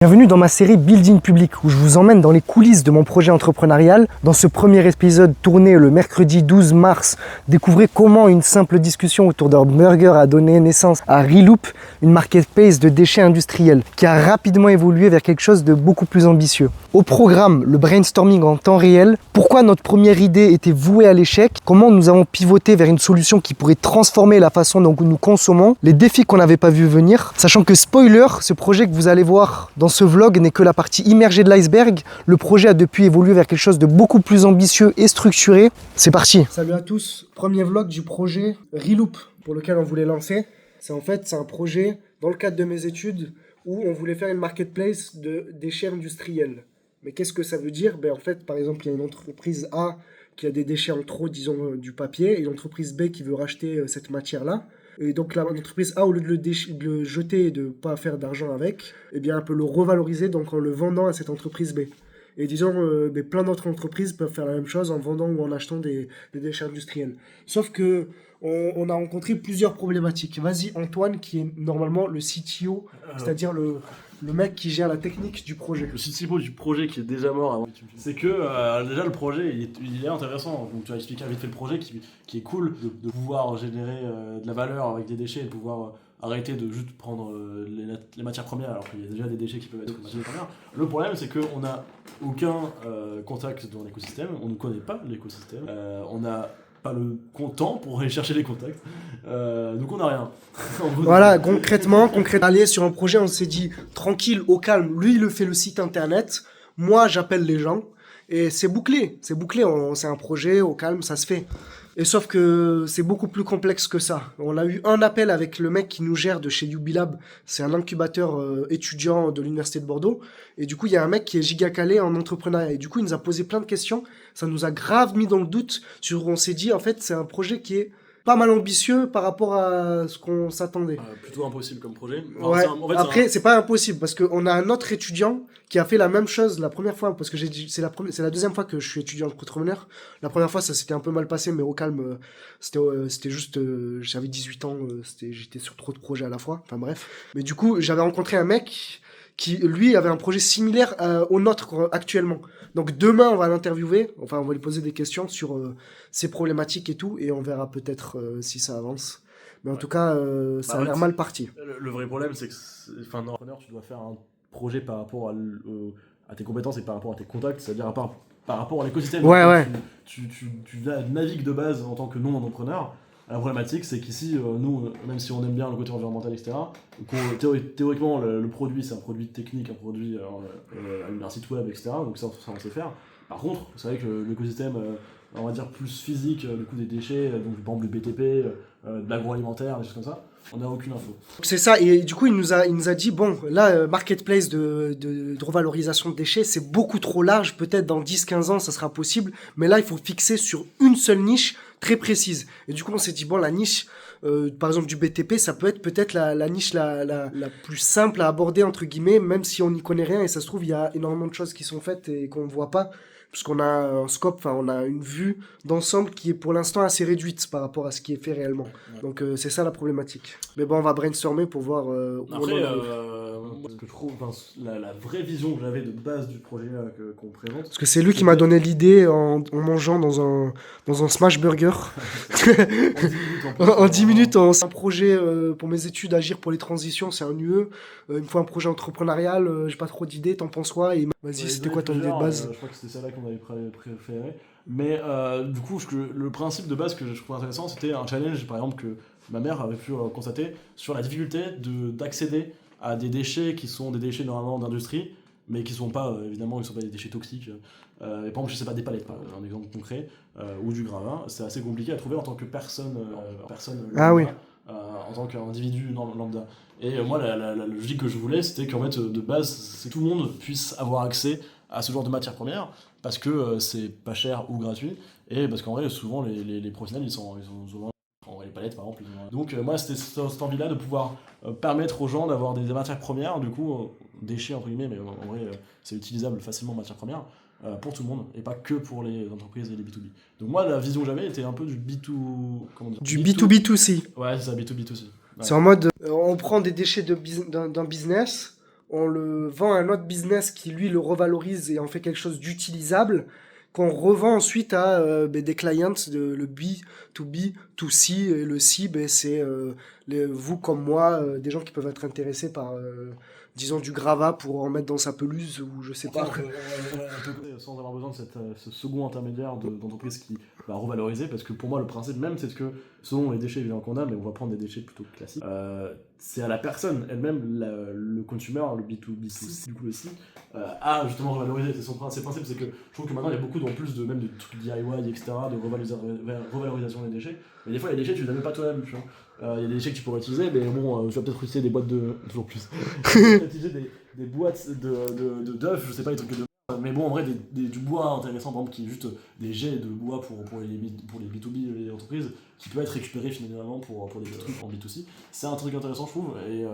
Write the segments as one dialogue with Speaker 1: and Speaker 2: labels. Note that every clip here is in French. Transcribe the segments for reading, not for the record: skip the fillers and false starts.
Speaker 1: Bienvenue dans ma série Building Public où je vous emmène dans les coulisses de mon projet entrepreneurial. Dans ce premier épisode tourné le mercredi 12 mars, découvrez comment une simple discussion autour d'un burger a donné naissance à Reloop, une marketplace de déchets industriels qui a rapidement évolué vers quelque chose de beaucoup plus ambitieux. Au programme, le brainstorming en temps réel, pourquoi notre première idée était vouée à l'échec, comment nous avons pivoté vers une solution qui pourrait transformer la façon dont nous consommons, les défis qu'on n'avait pas vu venir, sachant que spoiler, ce projet que vous allez voir dans ce vlog n'est que la partie immergée de l'iceberg. Le projet a depuis évolué vers quelque chose de beaucoup plus ambitieux et structuré. C'est parti. Salut à tous, premier vlog du projet Reloop pour lequel on voulait lancer. C'est un projet dans le cadre de mes études où on voulait faire une marketplace de déchets industriels. Mais qu'est-ce que ça veut dire? Par exemple, il y a une entreprise A qui a des déchets en trop, disons du papier, et l'entreprise B qui veut racheter cette matière-là. Et donc l'entreprise A, au lieu de le jeter et de ne pas faire d'argent avec, eh bien, elle peut le revaloriser donc en le vendant à cette entreprise B. Et disons, plein d'autres entreprises peuvent faire la même chose en vendant ou en achetant des déchets industriels. Sauf que on a rencontré plusieurs problématiques. Vas-y Antoine, qui est normalement le CTO, c'est-à-dire le mec qui gère la technique du projet.
Speaker 2: Le CTO du projet qui est déjà mort avant. C'est que déjà le projet il est intéressant. Donc tu as expliqué vite fait le projet qui est cool de pouvoir générer de la valeur avec des déchets et de pouvoir arrêter de juste prendre les matières premières alors qu'il y a déjà des déchets qui peuvent être matières premières. Le problème c'est qu'on n'a aucun contact dans l'écosystème, on ne connaît pas l'écosystème, on n'a pas le temps pour aller chercher les contacts, donc on n'a rien.
Speaker 1: Voilà, concrètement, aller sur un projet, on s'est dit tranquille, au calme. Lui, il fait le site internet, moi, j'appelle les gens et c'est bouclé. C'est un projet au calme, ça se fait. Et sauf que c'est beaucoup plus complexe que ça. On a eu un appel avec le mec qui nous gère de chez Ubilab. C'est un incubateur étudiant de l'université de Bordeaux. Et du coup, il y a un mec qui est giga calé en entrepreneuriat. Et du coup, il nous a posé plein de questions. Ça nous a grave mis dans le doute. On s'est dit, en fait, c'est un projet qui est pas mal ambitieux par rapport à ce qu'on s'attendait.
Speaker 2: Plutôt impossible comme projet.
Speaker 1: Alors, ouais. Après, c'est pas impossible parce qu'on a un autre étudiant qui a fait la même chose la première fois, parce que c'est la deuxième fois que je suis étudiant entrepreneur. La première fois, ça s'était un peu mal passé, mais au calme, c'était juste, j'avais 18 ans, j'étais sur trop de projets à la fois, enfin bref. Mais du coup, j'avais rencontré un mec qui, lui, avait un projet similaire au nôtre actuellement. Donc demain, on va l'interviewer, on va lui poser des questions sur ses problématiques et tout, et on verra peut-être si ça avance. Mais en tout cas, ça a l'air mal parti.
Speaker 2: Le vrai problème, c'est que, entrepreneur, tu dois faire un projet par rapport à tes compétences et par rapport à tes contacts, c'est-à-dire par rapport à l'écosystème.
Speaker 1: Ouais.
Speaker 2: Tu navigues de base en tant que non-entrepreneur. La problématique, c'est qu'ici, nous, même si on aime bien le côté environnemental, etc., théoriquement, le produit, c'est un produit technique, un produit un site web, etc., donc ça on sait faire. Par contre, vous savez que l'écosystème, on va dire plus physique, du coup des déchets, donc par exemple du BTP, de l'agroalimentaire, des choses comme ça, on n'a aucune info.
Speaker 1: C'est ça, et du coup il nous a dit, bon, là, marketplace de revalorisation de déchets, c'est beaucoup trop large, peut-être dans 10-15 ans ça sera possible, mais là il faut fixer sur une seule niche très précise. Et du coup on s'est dit, bon, la niche, par exemple du BTP, ça peut être peut-être la niche la plus simple à aborder, entre guillemets, même si on n'y connaît rien, et ça se trouve il y a énormément de choses qui sont faites et qu'on ne voit pas, parce qu'on a un scope, on a une vue d'ensemble qui est pour l'instant assez réduite par rapport à ce qui est fait réellement. Ouais. Donc c'est ça la problématique. Mais bon, on va brainstormer pour voir où
Speaker 2: après,
Speaker 1: on en est.
Speaker 2: Ce que je trouve, la vraie vision que j'avais de base du projet qu'on présente...
Speaker 1: Parce que c'est lui qui m'a donné l'idée en mangeant dans un smash burger. En 10 minutes, c'est un projet pour mes études, Agir pour les transitions, c'est un UE. Il me faut un projet entrepreneurial, j'ai pas trop d'idées, t'en penses quoi? Et vas-y, c'était quoi ton idée de base?
Speaker 2: Je crois que c'était celle-là qu'on avait préféré. Mais du coup, le principe de base que je trouvais intéressant, c'était un challenge, par exemple, que ma mère avait pu constater sur la difficulté d'accéder à des déchets qui sont des déchets normalement d'industrie, mais qui sont pas, évidemment, ils sont pas des déchets toxiques. Et par exemple, je sais pas, des palettes, un exemple concret, ou du gravat, c'est assez compliqué à trouver en tant que personne
Speaker 1: ah oui.
Speaker 2: En tant qu'individu lambda. Et moi, la logique que je voulais, c'était qu'en fait, de base, c'est que tout le monde puisse avoir accès à ce genre de matières premières, parce que c'est pas cher ou gratuit, et parce qu'en vrai, souvent, les professionnels, ils sont souvent... les palettes, par exemple. Donc, moi, c'était cette envie-là de pouvoir permettre aux gens d'avoir des matières premières, du coup, déchets, entre guillemets, mais en vrai, c'est utilisable facilement, matières premières, pour tout le monde, et pas que pour les entreprises et les B2B. Donc moi, la vision que j'avais était un peu du
Speaker 1: B2B2C.
Speaker 2: Ouais, c'est ça, B2B2C. Ouais.
Speaker 1: C'est en mode, on prend des déchets d'un business, on le vend à un autre business qui lui le revalorise et en fait quelque chose d'utilisable, qu'on revend ensuite à des clients, le B2B, 2C, et le C, c'est vous comme moi, des gens qui peuvent être intéressés par, disons, du gravat pour en mettre dans sa pelouse ou je sais pas.
Speaker 2: Sans avoir besoin de ce second intermédiaire d'entreprise qui va revaloriser, parce que pour moi le principe même c'est que selon les déchets évidemment qu'on a, mais on va prendre des déchets plutôt classiques, c'est à la personne elle-même, le consumer, le B2B2C, du coup le C, à justement revaloriser. C'est son principe, c'est que je trouve que maintenant il y a beaucoup en plus de même de trucs DIY, etc., de revalorisation des déchets, mais des fois les déchets tu les as même pas toi-même, tu vois. Il y a des déchets que tu pourrais utiliser, mais bon, tu vas peut-être utiliser des boîtes de. Toujours plus. Tu vas peut-être utiliser des boîtes d'œufs, je sais pas, des trucs de. Mais bon, en vrai, du bois intéressant, par exemple, qui est juste des jets de bois pour les B2B, les entreprises, qui peut être récupéré finalement pour des trucs en B2C. C'est un truc intéressant, je trouve, et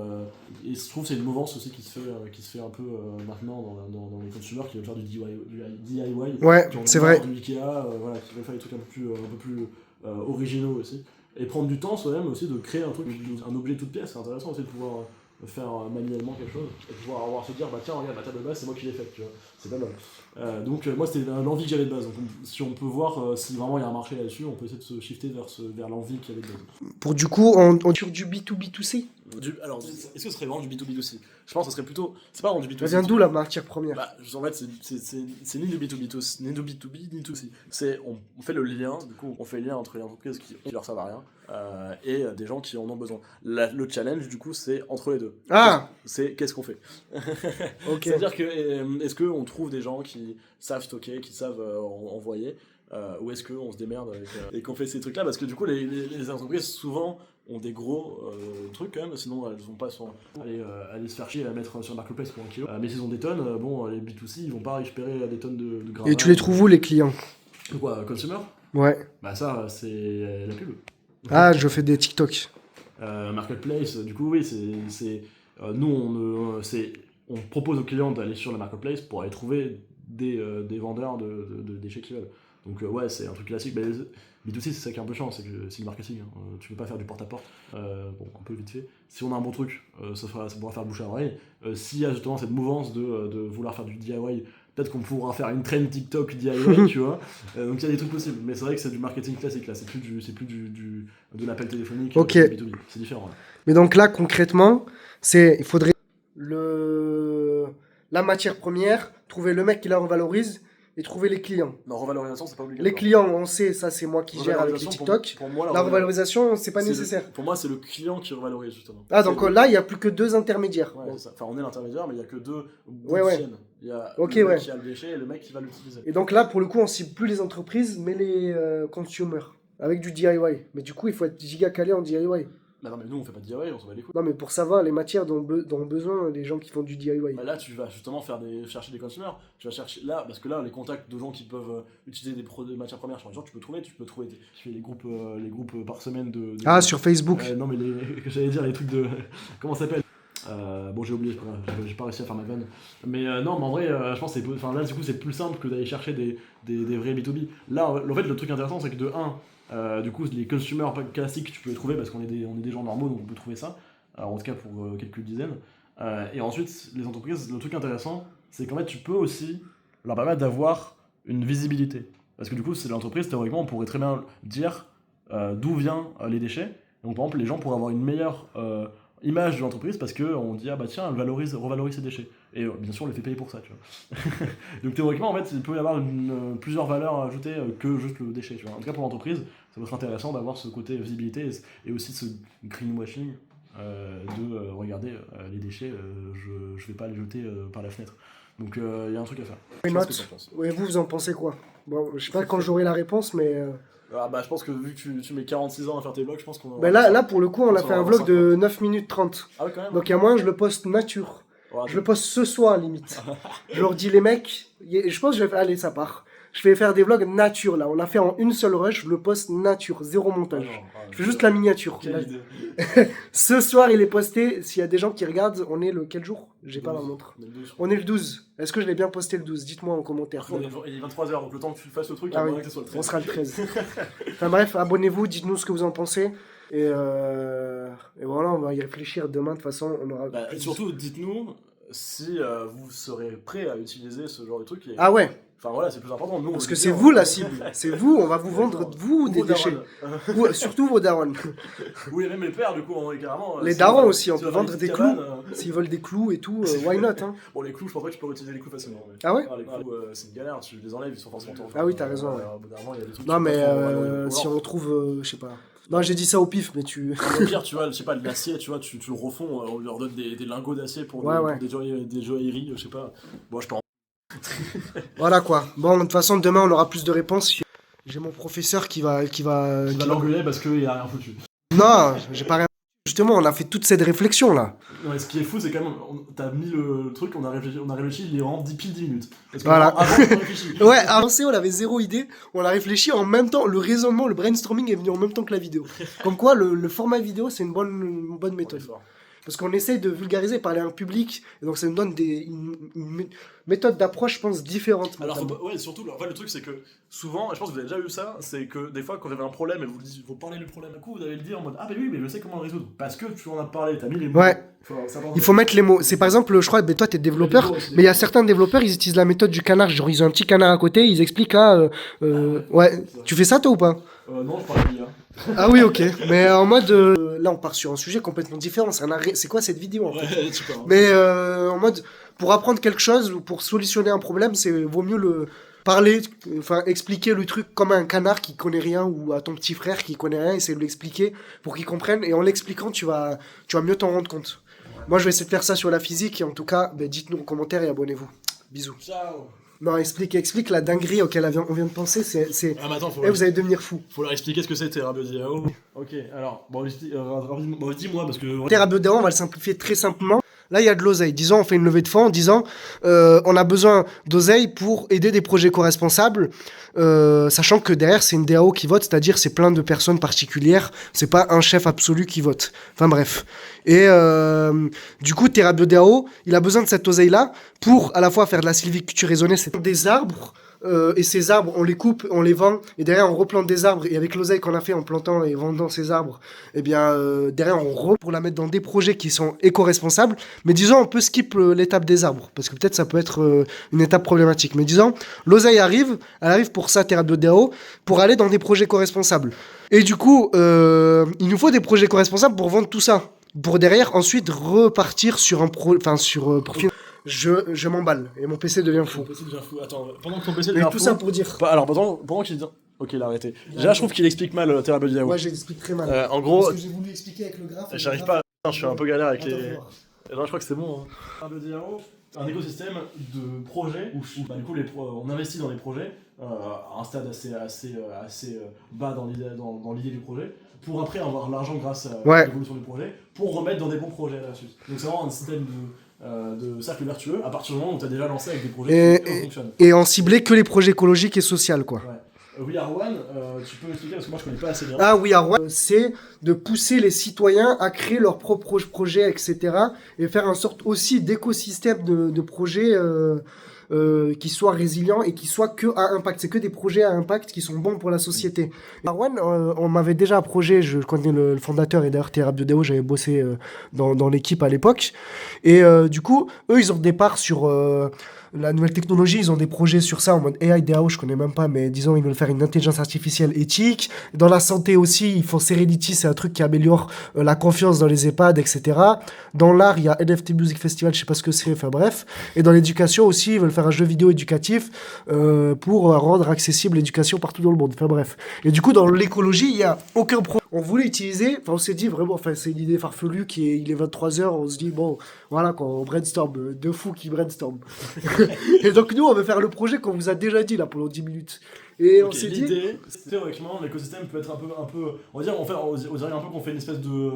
Speaker 2: je trouve que c'est une mouvance aussi qui se fait un peu maintenant dans les consumers qui veulent faire du DIY.
Speaker 1: Ouais, c'est vrai.
Speaker 2: Du Ikea, voilà, qui veulent faire des trucs un peu plus originaux aussi. Et prendre du temps soi-même aussi de créer un truc, un objet toute pièce. C'est intéressant aussi de pouvoir faire manuellement quelque chose et pouvoir se dire bah tiens regarde ma table de base c'est moi qui l'ai faite, tu vois, c'est pas mal. Donc moi c'était l'envie que j'avais de base, donc si on peut voir si vraiment il y a un marché là-dessus, on peut essayer de se shifter vers l'envie qu'il y avait de base.
Speaker 1: Pour du coup sur du B2B2C.
Speaker 2: Alors est-ce que ce serait vraiment du B2B2C? Je pense que ce serait plutôt, c'est pas vraiment du B2C.
Speaker 1: Ça vient d'où la matière première?
Speaker 2: Bah, en fait c'est ni du B2B2C ni du B2B ni du C. C'est on fait le lien, du coup on fait le lien entre les entreprises qui leur servent à rien et des gens qui en ont besoin. Le challenge du coup c'est entre les deux.
Speaker 1: Ah,
Speaker 2: c'est qu'est-ce qu'on fait.
Speaker 1: ok.
Speaker 2: C'est-à-dire que est-ce qu'on trouve des gens qui savent stocker, qui savent envoyer, ou est-ce qu'on se démerde et qu'on fait ces trucs-là, parce que du coup les entreprises souvent ont des gros trucs quand même, sinon elles vont pas aller se faire chier à mettre sur le marketplace pour un kilo. Mais s'ils ont des tonnes, bon les B2C ils vont pas récupérer des tonnes de gravats.
Speaker 1: Et tu les trouves où les clients?
Speaker 2: Quoi, consumer?
Speaker 1: Ouais.
Speaker 2: Bah ça c'est la pub.
Speaker 1: Ah, je fais des TikTok.
Speaker 2: Marketplace, du coup oui c'est nous on propose aux clients d'aller sur le marketplace pour aller trouver des vendeurs de déchets qu'ils veulent. Donc ouais, c'est un truc classique. Mais B2C, c'est ça qui est un peu chiant, c'est que c'est le marketing. Hein. Tu peux pas faire du porte-à-porte. Bon, un peu vite fait. Si on a un bon truc, ça pourra faire bouche à oreille. S'il y a justement cette mouvance de vouloir faire du DIY, peut-être qu'on pourra faire une trend TikTok DIY, tu vois. Donc il y a des trucs possibles. Mais c'est vrai que c'est du marketing classique, là. C'est plus de l'appel téléphonique.
Speaker 1: Ok.
Speaker 2: B2B. C'est différent. Là.
Speaker 1: Mais donc là, concrètement, il faudrait la matière première, trouver le mec qui la revalorise et trouver les clients.
Speaker 2: Non, revalorisation, c'est pas obligatoire.
Speaker 1: Les clients, on sait, ça c'est moi qui gère avec les TikTok.
Speaker 2: Pour moi,
Speaker 1: la revalorisation, c'est pas nécessaire.
Speaker 2: Pour moi, c'est le client qui revalorise, justement.
Speaker 1: Ah, donc là, il n'y a plus que deux intermédiaires.
Speaker 2: Ouais, c'est ça. Enfin, on est l'intermédiaire, mais il n'y a que deux
Speaker 1: ouais.
Speaker 2: Il y a
Speaker 1: okay,
Speaker 2: le mec qui a le déchet et le mec qui va l'utiliser.
Speaker 1: Et donc là, pour le coup, on cible plus les entreprises, mais les consumers, avec du DIY. Mais du coup, il faut être giga calé en DIY.
Speaker 2: Bah non, mais nous on fait pas de DIY, on s'en bat les couilles.
Speaker 1: Non, mais pour savoir les matières dont ont besoin les gens qui font du DIY.
Speaker 2: Bah là, tu vas justement chercher des consommateurs. Tu vas chercher là, parce que là, les contacts de gens qui peuvent utiliser des matières premières, genre tu peux trouver. Tu fais les groupes par semaine de
Speaker 1: ah, sur Facebook.
Speaker 2: Non, mais j'allais dire les trucs de. Comment ça s'appelle? Bon, j'ai oublié, j'ai pas réussi à faire ma vanne. Mais non, mais en vrai, je pense que là, du coup, c'est plus simple que d'aller chercher des vrais B2B. Là, en fait, le truc intéressant, c'est que de 1, du coup, les consumers classiques, tu peux les trouver parce qu'on est des gens normaux, donc on peut trouver ça. Alors, en tout cas, pour quelques dizaines. Et ensuite, les entreprises, le truc intéressant, c'est qu'en fait, tu peux aussi leur permettre d'avoir une visibilité. Parce que du coup, c'est l'entreprise, théoriquement, on pourrait très bien dire d'où viennent les déchets. Donc, par exemple, les gens pourraient avoir une meilleure image de l'entreprise parce qu'on dit ah bah tiens elle revalorise ses déchets et bien sûr on les fait payer pour ça, tu vois. Donc théoriquement en fait il peut y avoir plusieurs valeurs ajoutées que juste le déchet, tu vois. En tout cas pour l'entreprise ça peut être intéressant d'avoir ce côté visibilité et aussi ce greenwashing de regarder les déchets, je vais pas les jeter par la fenêtre. Donc il y a un truc à faire.
Speaker 1: Ouais, vous en pensez quoi? Bon, je sais pas quand j'aurai la réponse mais
Speaker 2: ah bah je pense que vu que tu mets 46 ans à faire tes vlogs, je pense qu'on...
Speaker 1: Bah là pour le coup on a fait un vlog de 9 minutes 30.
Speaker 2: Ah ouais, quand même.
Speaker 1: Donc il y a moyen je le poste nature. Ouais, je le poste ce soir limite. Je leur dis les mecs, je pense que je vais faire, allez ça part. Je vais faire des vlogs nature là, on l'a fait en une seule rush, je le poste nature, zéro montage. Je fais juste la miniature. Ce soir il est posté, s'il y a des gens qui regardent, on est le quel jour? J'ai pas la montre. On est le 12. Est-ce que je l'ai bien posté le 12? Dites-moi en commentaire.
Speaker 2: Il est 23h, donc le temps que tu fasses le truc,
Speaker 1: ah oui, que soit le 13. On sera le 13. Enfin bref, abonnez-vous, dites-nous ce que vous en pensez. Et voilà, on va y réfléchir demain, de toute façon, on aura...
Speaker 2: surtout, dites-nous si vous serez prêt à utiliser ce genre de truc.
Speaker 1: Ah ouais,
Speaker 2: Enfin voilà, c'est plus important. Nous, on
Speaker 1: parce
Speaker 2: veut
Speaker 1: que
Speaker 2: dire,
Speaker 1: c'est vous la cible. C'est vous, on va vous vendre,
Speaker 2: D'accord.
Speaker 1: vous, des
Speaker 2: Vos
Speaker 1: déchets.
Speaker 2: darons.
Speaker 1: Surtout vos darons.
Speaker 2: Oui, même les pères, du coup, carrément.
Speaker 1: Les
Speaker 2: si
Speaker 1: darons
Speaker 2: on-
Speaker 1: aussi, on
Speaker 2: si
Speaker 1: peut
Speaker 2: va faire
Speaker 1: vendre
Speaker 2: une
Speaker 1: des
Speaker 2: petite
Speaker 1: clous.
Speaker 2: cabane,
Speaker 1: S'ils veulent des clous et tout, why not hein.
Speaker 2: Bon, les clous, je pense pas que tu peux utiliser les clous facilement. Mais...
Speaker 1: Ah ouais?
Speaker 2: Les clous, c'est une galère, tu les enlèves, ils sont forcément trop.
Speaker 1: Ah oui, t'as raison, ouais.
Speaker 2: Au bout d'un moment, il y a des trucs
Speaker 1: Non
Speaker 2: qui
Speaker 1: mais
Speaker 2: sont pas trop-
Speaker 1: si on trouve, je sais pas. Non, j'ai dit ça au pif, mais tu...
Speaker 2: Au pire, tu vois, je sais pas, de l'acier, tu vois, tu le refonds, on leur donne des lingots d'acier pour,
Speaker 1: Ouais, ouais.
Speaker 2: pour des joailleries, je sais pas. Bon, je peux en...
Speaker 1: Voilà quoi. Bon, de toute façon, demain, on aura plus de réponses. J'ai mon professeur qui va...
Speaker 2: Tu vas l'engueuler parce qu'il a rien foutu.
Speaker 1: Non, j'ai pas rien... Justement, on a fait toute cette réflexion là.
Speaker 2: Ouais, ce qui est fou, c'est quand même, t'as mis le truc, on a réfléchi, il est vraiment 10 minutes. Parce que
Speaker 1: Voilà.
Speaker 2: avant, on a réfléchi.
Speaker 1: Ouais, avancé, on avait zéro idée. On a réfléchi en même temps. Le raisonnement, le brainstorming est venu en même temps que la vidéo. Comme quoi, le format vidéo, c'est une bonne méthode. Parce qu'on essaye de vulgariser, parler à un public, et donc ça nous donne une méthode d'approche, je pense, différente.
Speaker 2: Alors, ouais, surtout, en fait, le truc, c'est que souvent, je pense que vous avez déjà eu ça, c'est que des fois, quand vous avez un problème et vous parlez du problème à coup, vous allez le dire en mode ah, mais oui, mais je sais comment le résoudre. Parce que tu en as parlé, t'as mis les mots.
Speaker 1: Ouais. Il faut mettre les mots. C'est par exemple, je crois, mais toi, t'es développeur, mais il y a certains développeurs, ils utilisent la méthode du canard. Genre, ils ont un petit canard à côté, ils expliquent ouais. Tu fais ça, toi, ou pas?
Speaker 2: Non, je parle de l'IA.
Speaker 1: Ah oui, ok. Mais en mode. Là, on part sur un sujet complètement différent. C'est quoi cette vidéo en fait?
Speaker 2: Ouais, tu parles.
Speaker 1: Mais en mode. Pour apprendre quelque chose ou pour solutionner un problème, vaut mieux le parler, enfin expliquer le truc comme à un canard qui connaît rien ou à ton petit frère qui connaît rien, essayer de l'expliquer pour qu'il comprenne. Et en l'expliquant, tu vas mieux t'en rendre compte. Moi, je vais essayer de faire ça sur la physique. Et en tout cas, dites-nous en commentaire et abonnez-vous. Bisous.
Speaker 2: Ciao.
Speaker 1: Non, explique la dinguerie auquel on vient de penser.
Speaker 2: Ah, mais attends,
Speaker 1: vous allez devenir fou.
Speaker 2: faut leur expliquer ce que c'était, Rabio Diao. Ok, alors, rapidement, dis-moi, parce que...
Speaker 1: Thérapie on va le simplifier très simplement. Là, il y a de l'oseille. Disons, on fait une levée de fonds en disant on a besoin d'oseille pour aider des projets co-responsables, sachant que derrière, c'est une DAO qui vote, c'est-à-dire c'est plein de personnes particulières, c'est pas un chef absolu qui vote. Enfin bref. Et du coup, Thérapie DAO, il a besoin de cette oseille-là pour à la fois faire de la sylviculture raisonnée, c'est des arbres. Et ces arbres, on les coupe, on les vend, et derrière on replante des arbres, et avec l'oseille qu'on a fait en plantant et vendant ces arbres, eh bien derrière on pour la mettre dans des projets qui sont éco-responsables, mais disons on peut skip l'étape des arbres, parce que peut-être ça peut être une étape problématique, mais disons l'oseille elle arrive pour ça, Thérapie DAO, pour aller dans des projets co-responsables. Et du coup, il nous faut des projets co-responsables pour vendre tout ça, pour derrière ensuite repartir sur un Je m'emballe et mon PC devient fou.
Speaker 2: Mon PC devient fou. Attends, pendant que ton PC
Speaker 1: Mais
Speaker 2: devient
Speaker 1: tout
Speaker 2: fou...
Speaker 1: ça pour dire.
Speaker 2: Alors, pendant qu'il dit... Ok, il a arrêté. Déjà, je trouve qu'il explique mal Thérapie Diao.
Speaker 1: Ouais, j'explique très mal.
Speaker 2: En gros...
Speaker 1: Parce que j'ai voulu expliquer avec le graphe.
Speaker 2: J'arrive pas... Je suis un peu galère avec les...
Speaker 1: Attends,
Speaker 2: Non, je crois que c'est bon. Thérapie Diao, un écosystème de projets où bah, du coup, on investit dans des projets à un stade assez bas dans l'idée du projet, pour après avoir l'argent grâce à l'évolution du projet, pour remettre dans des bons projets à la suite. Donc c'est vraiment un système de cercle vertueux à partir du moment où tu as déjà lancé avec des projets qui fonctionnent.
Speaker 1: Et en cibler que les projets écologiques et sociaux, quoi.
Speaker 2: Ouais. We Are One, tu peux m'expliquer parce que moi je connais pas assez bien.
Speaker 1: Ah, We Are One, c'est de pousser les citoyens à créer leurs propres projets, etc. Et faire en sorte aussi d'écosystème de projets qui soient résilients et qui soient que à impact. C'est que des projets à impact qui sont bons pour la société. We Are One, on m'avait déjà approché, je connais le fondateur et d'ailleurs Thérapie DAO, j'avais bossé dans l'équipe à l'époque. Et du coup, eux, ils ont des parts sur la nouvelle technologie, ils ont des projets sur ça en mode AI DAO, je connais même pas, mais disons, ils veulent faire une intelligence artificielle éthique. Dans la santé aussi, ils font Serenity, c'est un truc qui améliore la confiance dans les EHPAD, etc. Dans l'art, il y a NFT Music Festival, je sais pas ce que c'est, enfin bref. Et dans l'éducation aussi, ils veulent faire un jeu vidéo éducatif pour rendre accessible l'éducation partout dans le monde, enfin bref. Et du coup, dans l'écologie, il y a aucun problème. On voulait utiliser, enfin on s'est dit vraiment, enfin c'est une idée farfelue il est 23h, on se dit bon, voilà quoi, on brainstorm, deux fous qui brainstorm. Et donc nous, on veut faire le projet qu'on vous a déjà dit là pendant 10 minutes. Et on s'est dit...
Speaker 2: L'idée, théoriquement, l'écosystème peut être un peu... On va dire, on dirait un peu qu'on fait une espèce de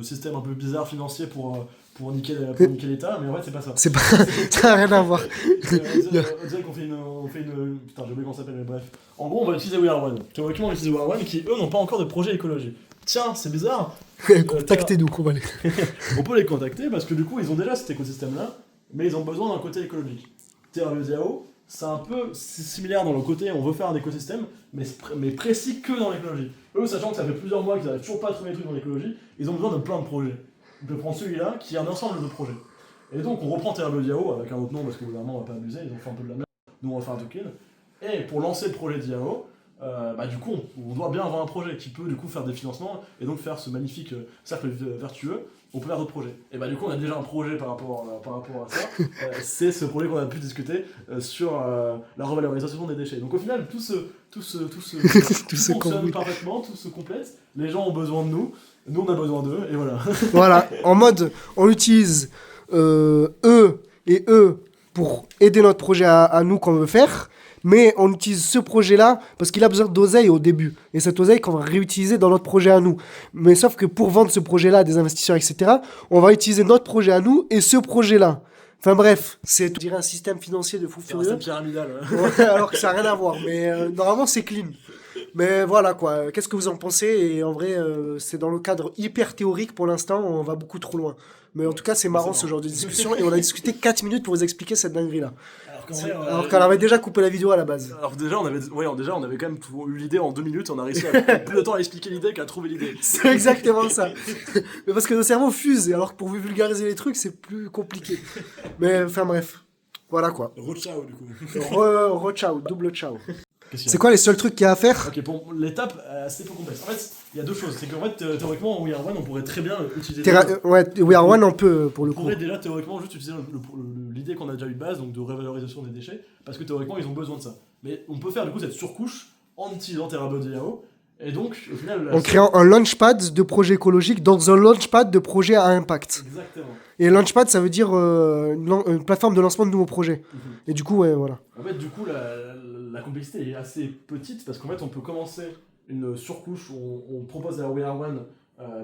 Speaker 2: système un peu bizarre financier pour niquer l'État, mais en fait, c'est pas ça.
Speaker 1: C'est pas... ça n'a rien à voir.
Speaker 2: On dirait qu'on fait une... Putain, j'ai oublié comment ça s'appelle, mais bref. En gros, on va utiliser We Are One. Théoriquement, on va utiliser We Are One qui, eux, n'ont pas encore de projet écologique. Tiens, c'est bizarre.
Speaker 1: Contactez-nous, on va aller.
Speaker 2: On peut les contacter parce que du coup, ils ont déjà cet écosystème-là, mais ils ont besoin d'un côté écologique. Thérapie Diao, c'est un peu similaire dans le côté, on veut faire un écosystème, mais précis que dans l'écologie. Eux, sachant que ça fait plusieurs mois qu'ils n'arrivent toujours pas à trouver des trucs dans l'écologie, ils ont besoin de plein de projets. Je vais prendre celui-là, qui est un ensemble de projets. Et donc on reprend TerraBio avec un autre nom parce que évidemment on va pas abuser, ils ont fait un peu de la merde, nous on va faire un token. Et pour lancer le projet d'IAO, du coup on doit bien avoir un projet qui peut du coup faire des financements et donc faire ce magnifique cercle vertueux au travers d'autres projets. Et du coup on a déjà un projet par rapport à ça, c'est ce projet qu'on a pu discuter sur la revalorisation des déchets. Donc au final tout fonctionne parfaitement, tout se complète, les gens ont besoin de nous on a besoin d'eux et voilà.
Speaker 1: Voilà, en mode on utilise eux pour aider notre projet à nous qu'on veut faire. Mais on utilise ce projet-là parce qu'il a besoin d'oseille au début. Et cette oseille qu'on va réutiliser dans notre projet à nous. Mais sauf que pour vendre ce projet-là à des investisseurs, etc., on va utiliser notre projet à nous et ce projet-là. Enfin bref, c'est, je dirais, un système financier de fou furieux.
Speaker 2: C'est un pyramidal.
Speaker 1: Ouais, alors que ça n'a rien à voir. Mais normalement, c'est clean. Mais voilà quoi, qu'est-ce que vous en pensez? Et en vrai, c'est dans le cadre hyper théorique pour l'instant, on va beaucoup trop loin. Mais en tout cas, c'est marrant ce genre de discussion. Et on a discuté 4 minutes pour vous expliquer cette dinguerie-là. Alors qu'elle avait déjà coupé la vidéo à la base.
Speaker 2: Alors déjà on avait quand même eu l'idée en 2 minutes, on a réussi à prendre plus de temps à expliquer l'idée qu'à trouver l'idée.
Speaker 1: C'est exactement ça. Mais parce que nos cerveaux fusent, alors que pour vulgariser les trucs, c'est plus compliqué. Mais enfin bref, voilà quoi.
Speaker 2: Re-ciao du coup.
Speaker 1: Re-ciao, double ciao. C'est quoi les seuls trucs qu'il y a à faire?
Speaker 2: Ok, bon, l'étape c'est peu complexe. En fait, il y a deux choses. C'est qu'en fait, théoriquement, en We Are One, on pourrait très bien utiliser.
Speaker 1: Ouais, We Are One, on peut pour le coup.
Speaker 2: On pourrait déjà théoriquement juste utiliser l'idée qu'on a déjà eu de base, donc de révalorisation des déchets, parce que théoriquement, ils ont besoin de ça. Mais on peut faire du coup cette surcouche en utilisant TerraBio. Et donc, au final.
Speaker 1: En créant un launchpad de projet écologique dans un launchpad de projet à impact.
Speaker 2: Exactement.
Speaker 1: Et launchpad, ça veut dire une plateforme de lancement de nouveaux projets. Et du coup, ouais, voilà.
Speaker 2: En fait, du coup, la complexité est assez petite parce qu'en fait, on peut commencer une surcouche où on propose à We Are One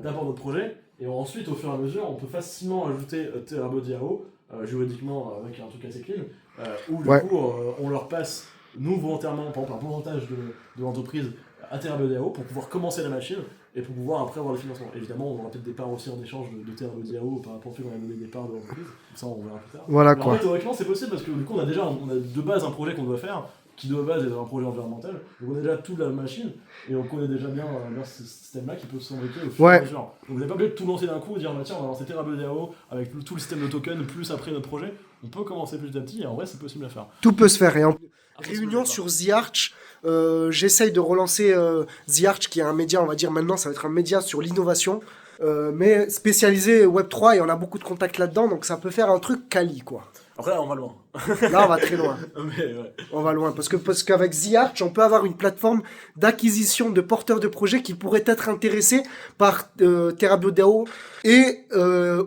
Speaker 2: d'abord notre projet et ensuite, au fur et à mesure, on peut facilement ajouter TerraBio juridiquement avec un truc assez clean où du coup, on leur passe, nous, volontairement, par exemple, un pourcentage de l'entreprise à TerraBio pour pouvoir commencer la machine et pour pouvoir après avoir le financement. Évidemment, on aura peut-être des parts aussi en échange de TerraBio par rapport au fait qu'on a donné des parts de l'entreprise. Ça, on verra plus tard.
Speaker 1: Voilà
Speaker 2: quoi. En fait, théoriquement, c'est possible parce que du coup, on a de base un projet qu'on doit faire qui de base est un projet environnemental. Donc on a déjà toute la machine et on connaît déjà bien ce système-là qui peut s'enriquir au fur et à mesure. Donc vous n'avez pas besoin de tout lancer d'un coup et dire tiens, on va lancer TerraBio avec tout le système de token plus après notre projet. On peut commencer petit à petit et en vrai, c'est possible à faire.
Speaker 1: Tout peut se faire. Et en réunion sur The Arch, j'essaye de relancer The Arch qui est un média, on va dire maintenant, ça va être un média sur l'innovation. Mais spécialisé Web3 et on a beaucoup de contacts là-dedans, donc ça peut faire un truc quali, quoi.
Speaker 2: Après, là, on va loin.
Speaker 1: Là, on va très loin.
Speaker 2: Mais, ouais.
Speaker 1: On va loin, parce qu'avec The Arch, on peut avoir une plateforme d'acquisition de porteurs de projets qui pourraient être intéressés par TerraBio et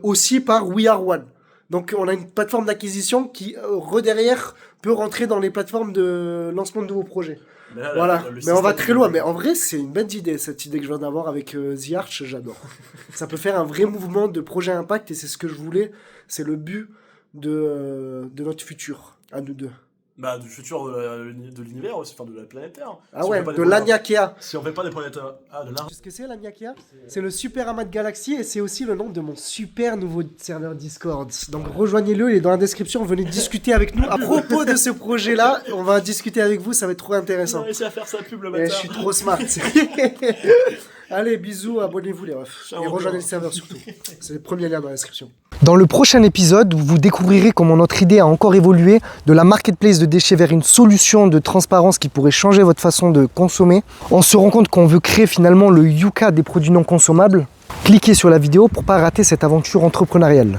Speaker 1: aussi par We Are One. Donc, on a une plateforme d'acquisition qui, derrière, peut rentrer dans les plateformes de lancement de nouveaux projets. Mais là, voilà, mais on va très loin. Mais en vrai, c'est une belle idée, cette idée que je viens d'avoir avec The Arch, j'adore. Ça peut faire un vrai mouvement de projet impact et c'est ce que je voulais. C'est le but de notre futur, à nous deux.
Speaker 2: Bah, du futur de l'univers aussi, enfin de la planète Terre.
Speaker 1: Ah si ouais, de l'Aniakea.
Speaker 2: Si on fait pas des planètes... Ah, de l'art.
Speaker 1: Tu sais ce que c'est l'Aniakea? C'est le super amas de galaxies et c'est aussi le nom de mon super nouveau serveur Discord. Donc rejoignez-le, il est dans la description, venez discuter avec nous à propos de ce projet-là. On va discuter avec vous, ça va être trop intéressant.
Speaker 2: On a réussi à faire sa pub le matin.
Speaker 1: Je suis trop smart. Allez, bisous, abonnez-vous les refs. Et rejoignez le serveur surtout. C'est le premier lien dans la description. Dans le prochain épisode, vous découvrirez comment notre idée a encore évolué de la marketplace de déchets vers une solution de transparence qui pourrait changer votre façon de consommer. On se rend compte qu'on veut créer finalement le Yuka des produits non consommables. Cliquez sur la vidéo pour ne pas rater cette aventure entrepreneuriale.